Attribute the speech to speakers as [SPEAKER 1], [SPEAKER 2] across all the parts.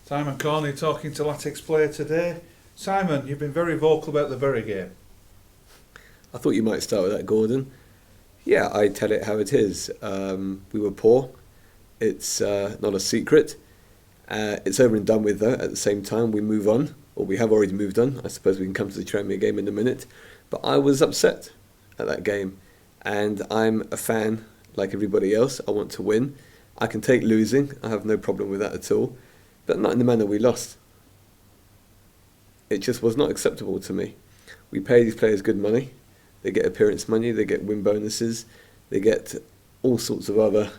[SPEAKER 1] Simon Corney talking to Latics Player today. Simon, you've been very vocal about the Bury game.
[SPEAKER 2] I thought you might start with that, Gordon. Yeah, I tell it how it is. We were poor. It's not a secret. It's over and done with, though. At the same time, we move on, or we have already moved on. I suppose we can come to the Tranmere game in a minute. But I was upset at that game, and I'm a fan like everybody else. I want to win. I can take losing. I have no problem with that at all, but not in the manner we lost. It just was not acceptable to me. We pay these players good money. They get appearance money, they get win bonuses, they get all sorts of other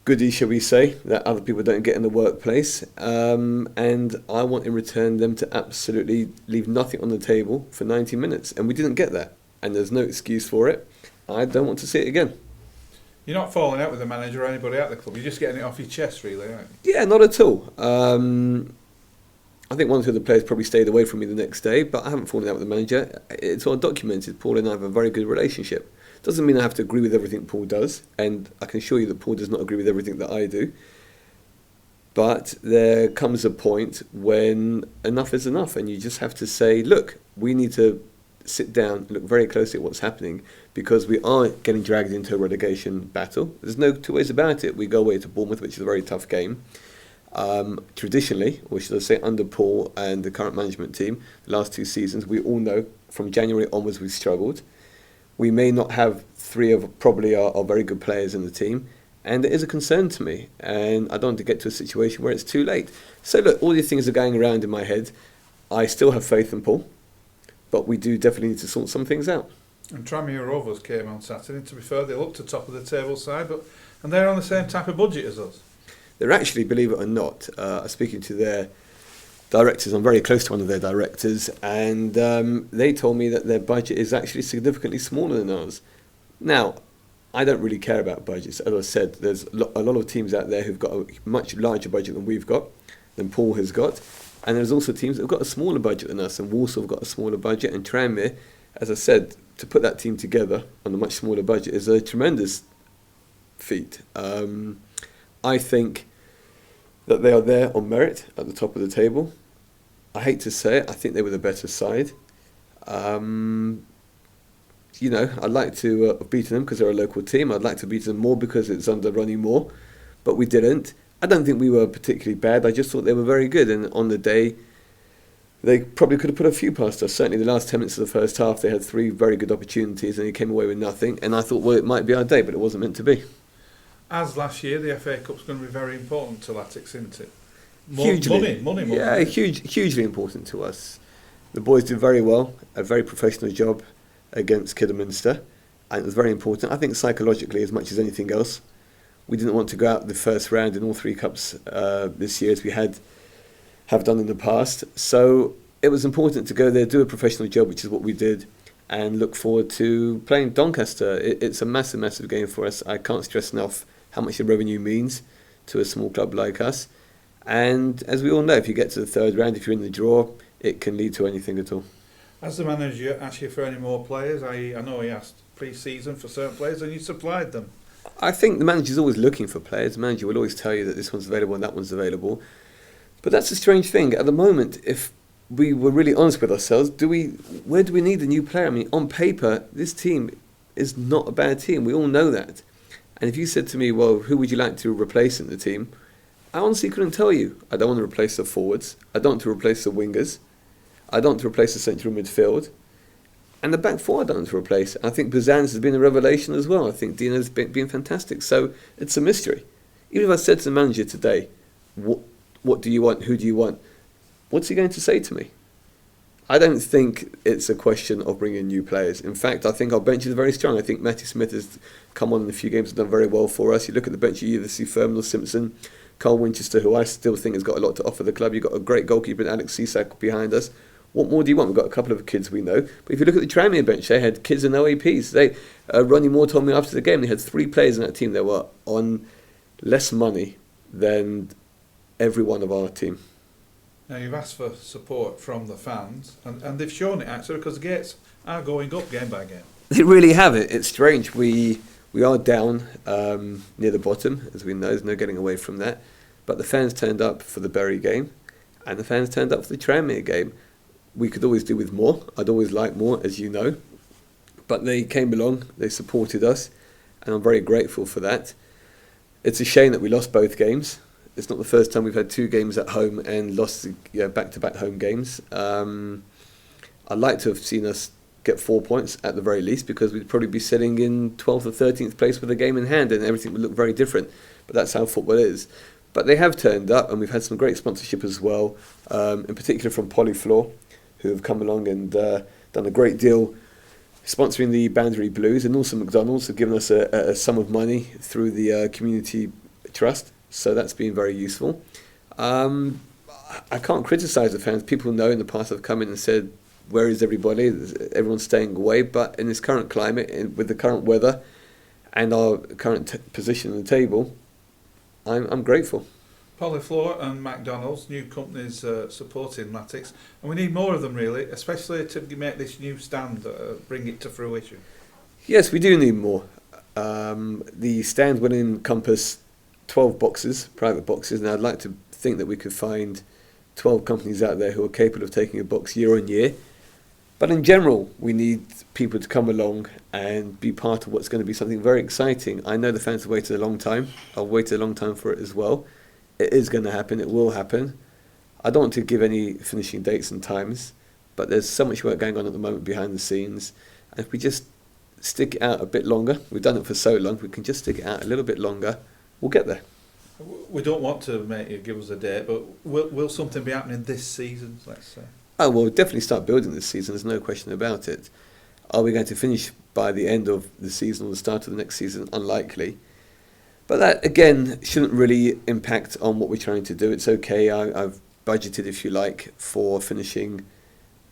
[SPEAKER 2] goodies, shall we say, that other people don't get in the workplace. And I want in return them to absolutely leave nothing on the table for 90 minutes. And we didn't get that. And there's no excuse for it. I don't want to see it again.
[SPEAKER 1] You're not falling out with the manager or anybody at the club. You're just getting it off your chest, really, aren't you?
[SPEAKER 2] Yeah, not at all. I think one or two of the players probably stayed away from me the next day, but I haven't fallen out with the manager. It's all documented. Paul and I have a very good relationship. Doesn't mean I have to agree with everything Paul does, and I can assure you that Paul does not agree with everything that I do. But there comes a point when enough is enough, and you just have to say, look, we need to sit down and look very closely at what's happening, because we are getting dragged into a relegation battle. There's no two ways about it. We go away to Bournemouth, which is a very tough game. Traditionally, or should I say under Paul and the current management team, the last 2 seasons, we all know from January onwards we've struggled. We may not have 3 of probably our very good players in the team, and it is a concern to me, and I don't want to get to a situation where it's too late. So look, all these things are going around in my head. I still have faith in Paul, but we do definitely need to sort some things out.
[SPEAKER 1] And Tranmere Rovers came on Saturday, and to be fair, they looked at top of the table side, and they're on the same type of budget as us.
[SPEAKER 2] They're actually, believe it or not, speaking to their directors, I'm very close to one of their directors, and they told me that their budget is actually significantly smaller than ours. Now, I don't really care about budgets. As I said, there's a lot of teams out there who've got a much larger budget than we've got, than Paul has got, and there's also teams that have got a smaller budget than us, and Walsall have got a smaller budget, and Tranmere, as I said, to put that team together on a much smaller budget is a tremendous feat. I think that they are there on merit at the top of the table. I hate to say it, I think they were the better side. I'd like to have beaten them because they're a local team. I'd like to beat them more because it's under Ronnie Moore, but we didn't. I don't think we were particularly bad. I just thought they were very good, and on the day, they probably could have put a few past us. Certainly the last 10 minutes of the first half, they had 3 very good opportunities, and he came away with nothing. And I thought, well, it might be our day, but it wasn't meant to be.
[SPEAKER 1] As last year, the FA Cup's going to be very important to Latics, isn't it?
[SPEAKER 2] Hugely.
[SPEAKER 1] Money.
[SPEAKER 2] Yeah, hugely important to us. The boys did very well, a very professional job against Kidderminster, and it was very important. I think psychologically, as much as anything else, we didn't want to go out the first round in all 3 cups this year as we have done in the past. So it was important to go there, do a professional job, which is what we did, and look forward to playing Doncaster. It's a massive, massive game for us. I can't stress enough how much the revenue means to a small club like us. And as we all know, if you get to the 3rd round, if you're in the draw, it can lead to anything at all.
[SPEAKER 1] Has the manager asked you for any more players? I know he asked pre-season for certain players and you supplied them.
[SPEAKER 2] I think the manager's always looking for players. The manager will always tell you that this one's available and that one's available. But that's a strange thing. At the moment, if we were really honest with ourselves, where do we need a new player? I mean, on paper, this team is not a bad team. We all know that. And if you said to me, well, who would you like to replace in the team? I honestly couldn't tell you. I don't want to replace the forwards. I don't want to replace the wingers. I don't want to replace the central midfield. And the back 4 I don't want to replace. I think Bazans has been a revelation as well. I think Dina's been fantastic. So it's a mystery. Even if I said to the manager today, what do you want? Who do you want? What's he going to say to me? I don't think it's a question of bringing new players. In fact, I think our bench is very strong. I think Matty Smith has come on in a few games and done very well for us. You look at the bench, you either see Firminal Simpson, Carl Winchester, who I still think has got a lot to offer the club. You've got a great goalkeeper in Alex Cisak behind us. What more do you want? We've got a couple of kids we know. But if you look at the Tranmere bench, they had kids and OAPs. Ronnie Moore told me after the game they had 3 players in that team that were on less money than every one of our team.
[SPEAKER 1] Now, you've asked for support from the fans, and they've shown it actually, because the gates are going up game by game.
[SPEAKER 2] They really have it. It's strange. We are down near the bottom, as we know. There's no getting away from that. But the fans turned up for the Bury game, and the fans turned up for the Tranmere game. We could always do with more. I'd always like more, as you know. But they came along, they supported us, and I'm very grateful for that. It's a shame that we lost both games. It's not the first time we've had 2 games at home and lost back-to-back home games. I'd like to have seen us get 4 points at the very least, because we'd probably be sitting in 12th or 13th place with a game in hand, and everything would look very different. But that's how football is. But they have turned up, and we've had some great sponsorship as well, in particular from Polyfloor, who have come along and done a great deal sponsoring the Boundary Blues, and also McDonald's have given us a sum of money through the community trust, so that's been very useful. I can't criticise the fans. People know in the past have come in and said, where is everybody? Everyone's staying away, but in this current climate, with the current weather and our current position on the table, I'm grateful.
[SPEAKER 1] Polyfloor and McDonald's, new companies supporting Latics, and we need more of them really, especially to make this new stand, bring it to fruition.
[SPEAKER 2] Yes, we do need more. The stand will encompass 12 boxes, private boxes, and I'd like to think that we could find 12 companies out there who are capable of taking a box year on year. But in general, we need people to come along and be part of what's going to be something very exciting. I know the fans have waited a long time. I've waited a long time for it as well. It is going to happen. It will happen. I don't want to give any finishing dates and times, but there's so much work going on at the moment behind the scenes. And if we just stick it out a bit longer, we've done it for so long, if we can just stick it out a little bit longer, we'll get there.
[SPEAKER 1] We don't want to make you give us a date, but will something be happening this season, let's say?
[SPEAKER 2] Oh, well, we'll definitely start building this season, there's no question about it. Are we going to finish by the end of the season or the start of the next season? Unlikely. But that, again, shouldn't really impact on what we're trying to do. It's okay, I've budgeted, if you like, for finishing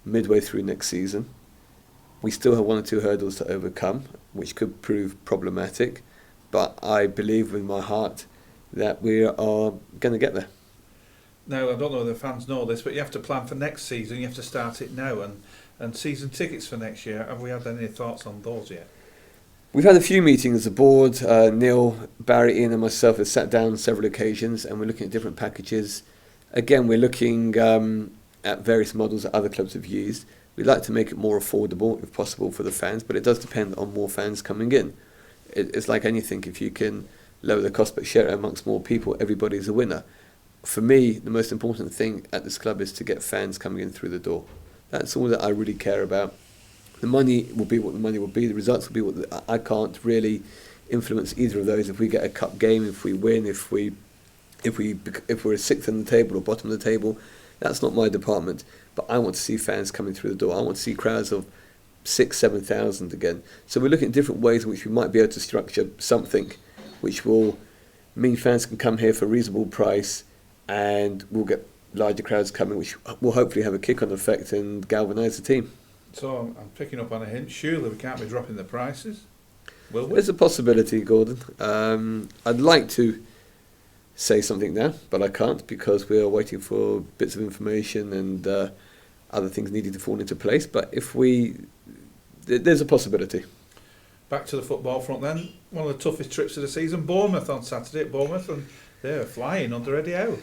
[SPEAKER 2] midway through next season. We still have 1 or 2 hurdles to overcome, which could prove problematic. But I believe with my heart that we are going to get there.
[SPEAKER 1] Now, I don't know if the fans know this, but you have to plan for next season. You have to start it now. And season tickets for next year, have we had any thoughts on those yet?
[SPEAKER 2] We've had a few meetings. The board, Neil, Barry, Ian and myself have sat down on several occasions, and we're looking at different packages. Again, we're looking at various models that other clubs have used. We'd like to make it more affordable, if possible, for the fans, but it does depend on more fans coming in. It's like anything. If you can lower the cost but share it amongst more people, everybody's a winner. For me, the most important thing at this club is to get fans coming in through the door. That's all that I really care about. The money will be what the money will be. The results will be what I can't really influence either of those. If we get a cup game, if we win, if we're 6th on the table or bottom of the table, that's not my department. But I want to see fans coming through the door. I want to see crowds of 6,000-7,000 again. So we're looking at different ways in which we might be able to structure something which will mean fans can come here for a reasonable price, and we'll get larger crowds coming, which will hopefully have a kick-on effect and galvanise the team.
[SPEAKER 1] So I'm picking up on a hint. Surely we can't be dropping the prices, will we?
[SPEAKER 2] There's a possibility, Gordon. I'd like to say something now, but I can't, because we are waiting for bits of information and other things needing to fall into place. But there's a possibility.
[SPEAKER 1] Back to the football front then. One of the toughest trips of the season, Bournemouth on Saturday at Bournemouth, and they're flying under Eddie Howe.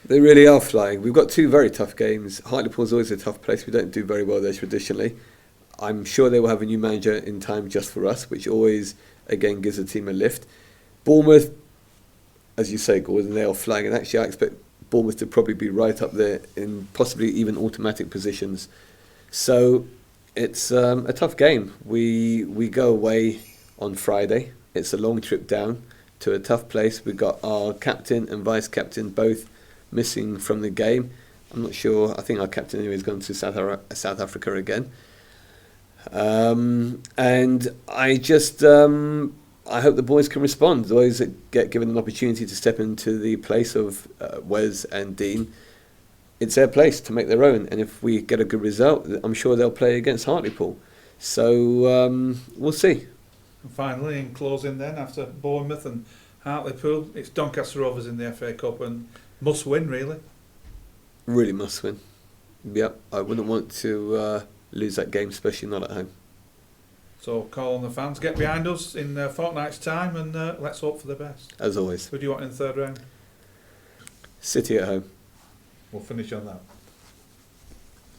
[SPEAKER 2] They really are flying. We've got 2 very tough games. Hartlepool's always a tough place. We don't do very well there traditionally. I'm sure they will have a new manager in time just for us, which always, again, gives the team a lift. Bournemouth, as you say, Gordon, they are flying. And actually, I expect Bournemouth to probably be right up there in possibly even automatic positions. So it's a tough game. We go away on Friday. It's a long trip down to a tough place. We've got our captain and vice-captain both missing from the game. I'm not sure. I think our captain anyway is going to South Africa again. And I just I hope the boys can respond. The boys that get given an opportunity to step into the place of Wes and Dean, it's their place to make their own. And if we get a good result, I'm sure they'll play against Hartlepool. So we'll see.
[SPEAKER 1] And finally, in closing then, after Bournemouth and Hartlepool, it's Doncaster Rovers in the FA Cup, and must win, really.
[SPEAKER 2] Really must win. Yep, I wouldn't want to lose that game, especially not at home.
[SPEAKER 1] So call on the fans, get behind us in a fortnight's time, and let's hope for the best.
[SPEAKER 2] As always.
[SPEAKER 1] Who do you want in the third round?
[SPEAKER 2] City at home.
[SPEAKER 1] We'll finish on that.